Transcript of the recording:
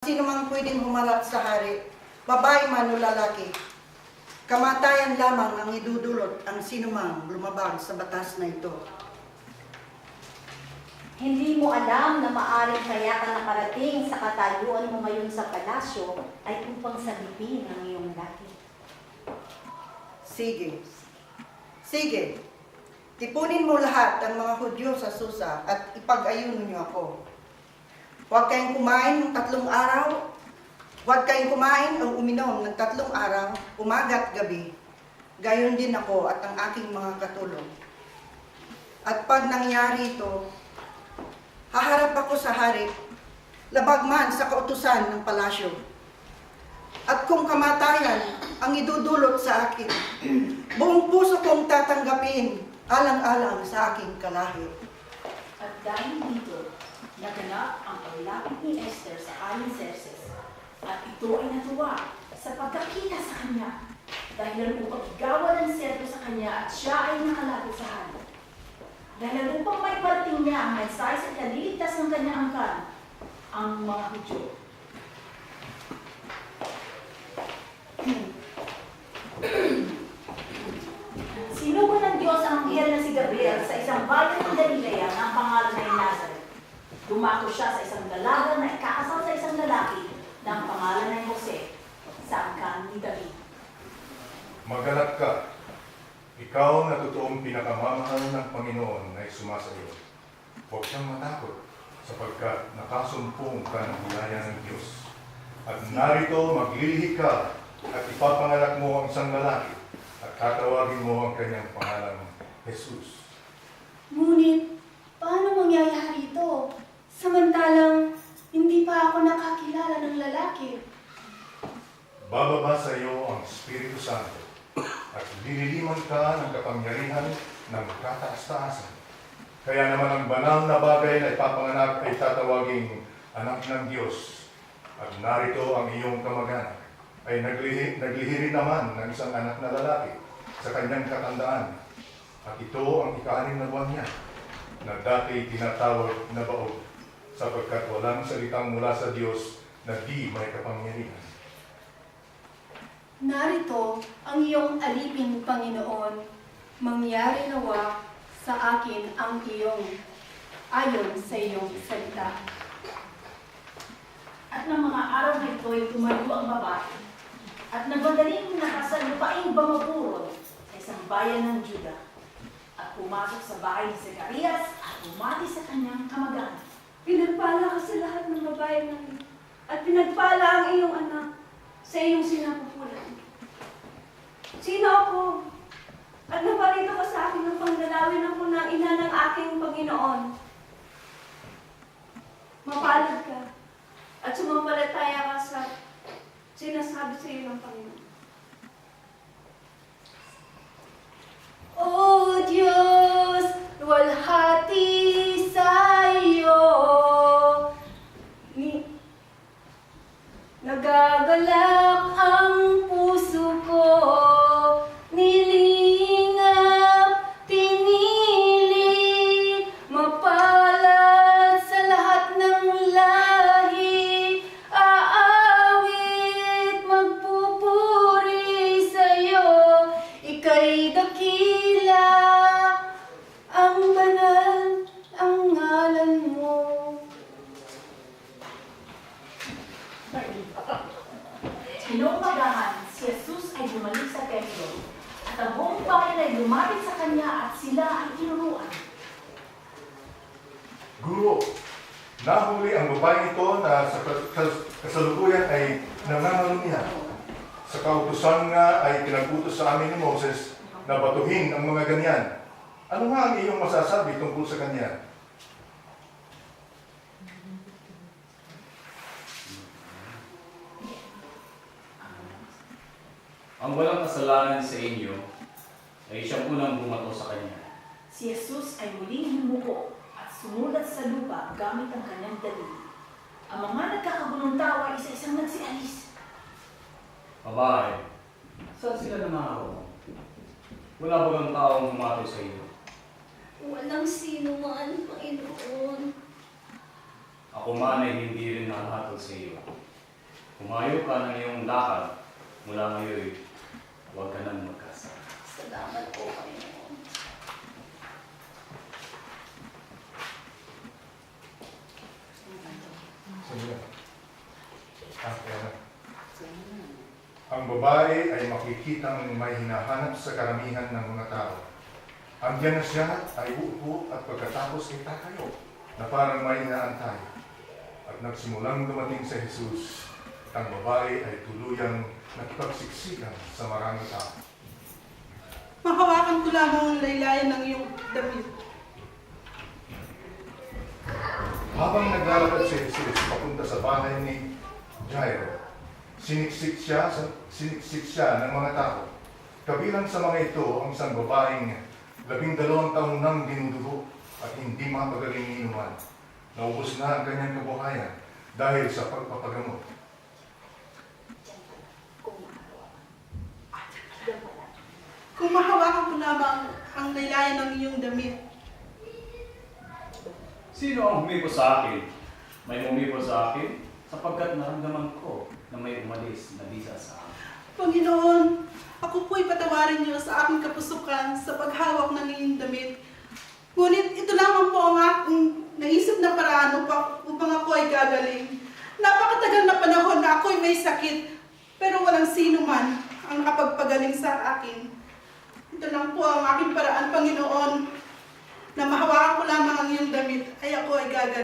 Sino mang pwedeng humarap sa hari, babae man o lalaki. Kamatayan lamang ang idudulot ang sinumang lumabag sa batas na ito. Hindi mo alam na maaaring kaya ka nakarating sa katayuan mo ngayon sa palasyo ay upang sabipin ang iyong laki. Sige. Sige. Tipunin mo lahat ang mga Hudyo sa Susa at ipag-ayuno niyo ako. Huwag kayong kumain ng 3 araw. Huwag kayong kumain o uminom ng 3 araw, umaga at gabi. Gayon din ako at ang aking mga katulong. At pag nangyari ito, haharap ako sa hari, labag man sa kautusan ng palasyo. At kung kamatayan ang idudulot sa akin, buong puso kong tatanggapin alang-alang sa aking kalahi. At dahil dito, naganap ang paglapit ni Esther sa aling Xerxes. At ito ay natuwa sa pagkakita sa kanya dahil upang igawa ng serbo sa kanya at siya ay nakalapit sa hari. Dahil upang may parating niya ang mensahe sa kaliligtas ng kanyang angkan, ang mga Hudyo. Sinugo ng Diyos ang anghel na si Gabriel sa isang bayan ng Galilea na ang pangalan ay Nazareth. Dumako siya sa isang dalaga na ikakasal sa isang lalaki na ang pangalan ay Jose, sa angkan ni David. Magalak ka. Ikaw na totoong pinakamamahal ng Panginoon ay sumasayo. Huwag kang matakot sapagkat nakasumpong ka ng biyaya ng Diyos. At narito maglilihi ka at ipapanganak mo ang isang lalaki at tatawagin mo ang kanyang pangalang Jesus. Ngunit, paano mangyayari ito? Samantalang, hindi pa ako nakakilala ng lalaki. Bababa sa iyo ang Espiritu Santo at lililiman ka ng kapangyarihan ng kataas-taasan. Kaya naman ang banal na bagay na ipapanganak ay tatawaging anak ng Diyos. At narito ang iyong kamag-anak ay naglihi rin naman ng isang anak na lalaki sa kanyang katandaan. At ito ang ika-6 na buwan niya na dati tinatawag na baog sapagkat walang salitang mula sa Diyos na di may kapangyarihan. Narito ang iyong alipin, Panginoon. Mangyari nawa sa akin ang iyong ayon sa iyong salita. At ng mga araw na ito ay tumayo ang babae at nagmadaling nakasalupaing bamaburo sa isang bayan ng Juda at pumasok sa bahay ni Zacarias at bumati sa kanyang kamag-anak. Pinagpala ka sa lahat ng babae ng at pinagpala ang iyong anak sa iyong sinapupunan. Sino ako? At naparito ka sa akin upang dalawin ako ng ina ng aking Panginoon. Mapalad ka at sumampalataya ka sa sinasabi sa iyo ng Panginoon. O Diyos, luwalhati sa iyo. Nagagalak ang puso ko, nilingap, pinili, mapalad sa lahat ng lahi, aawit, magpupuri sa'yo, ika'y dakila, ang banal, ang ngalan mo. Sa noong magahan, si Jesus ay bumalik sa templo at ang buong bayan ay lumapit sa kanya at sila ay tinuruan. Guro, nahuli ang babaeng ito na sa kasalukuyan ay nangangalumihan. Sa kautusan nga ay pinagutos sa amin ni Moses na batuhin ang mga ganyan. Ano nga ang iyong masasabi tungkol sa kanya? Ang walang kasalanan sa inyo ay siyang unang bumato sa kanya. Si Jesus ay muling humuko at sumulat sa lupa gamit ang kanyang daliri. Ang mga nagkakagulong tao ay isa-isang nagsialis. Babae, saan sila nanakaroon? Wala ba ang taong bumato sa iyo? Walang sino man, Panginoon. Ako man ay hindi rin nakahatol sa iyo. Kumayo ka ng iyong lakad. Mula ngayon, huwag ka nang magkasala. Salamat po, Panginoon. Sige. Ang babae ay makikitang may hinahanap sa karamihan ng mga tao. Andiyan na siya ay uupo at pagkatapos ay tatayo na parang may inaantay. At nagsimulang dumating sa Jesus, at ang babae ay tuluyang nakipagsiksikan sa maraming tao. Mahawakan ko lamang ang laylayan ng iyong damit. Habang naglalakad si Jesus papunta sa bahay ni Jairo, siniksik siya ng mga tao. Kabilang sa mga ito ang isang babaeng 12 taon nang dinudugo at hindi mapagaling inuman. Naubos na ang kanyang kabuhayan dahil sa pagpapagamot. Kung mahawakan ko lamang ang laylayan ng iyong damit. Sino ang humipo sa akin? May humipo sa akin sapagkat naramdaman ko na may umalis na bisa sa akin. Panginoon, ako po'y patawarin niyo sa aking kapusukan sa paghawak ng iyong damit. Ngunit ito lamang po ang aking naisip na paraan upang ako ay gagaling. Napakatagal na panahon na ako'y may sakit, pero walang sino man ang nakapagpagaling sa akin. Ito lang po ang aking paraan, Panginoon, na mahawakan ko lamang ang iyong damit, ay ako ay gagaling.